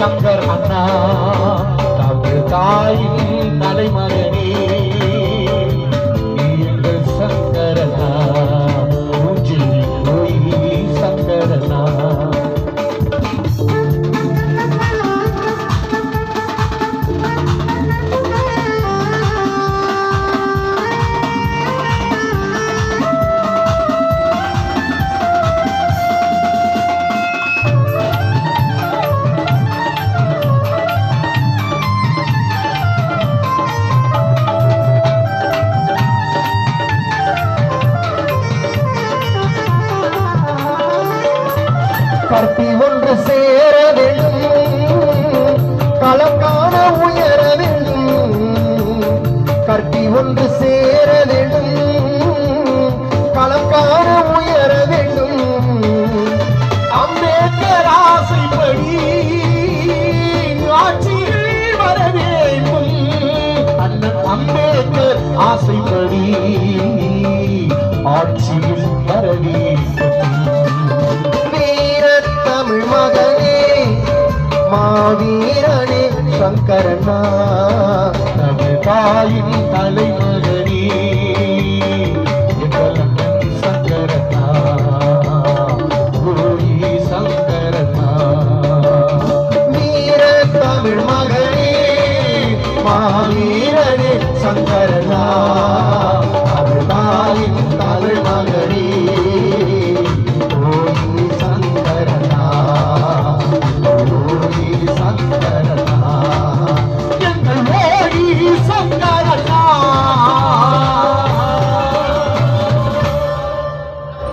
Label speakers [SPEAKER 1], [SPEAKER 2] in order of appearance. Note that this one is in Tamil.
[SPEAKER 1] சங்கர் அண்ணா தமிழ் தாயின் தலைமகனே எங்கள் சங்கரனா மூஞ்சில் போய் சங்கரனா கற்பி ஒன்று சேர வேண்டும் களம் காண உயர வேண்டும் கற்பி ஒன்று சேர வேண்டும் களம் காண உயர வேண்டும் அம்பேத்கர் ஆசைப்படி ஆட்சியில் வர வேண்டும் அண்ணன் அம்பேத்கர் ஆசைப்படி ஆட்சியில் வர வேண்டும் தமிழ் மகனே மாவீரனே சங்கரனா தமிழ் தாயின் தலைமகனே சங்கரனா கோரி சங்கரனா வீர தமிழ் மகனே மாவீரனே சங்கரனா தமிழ் தாயின்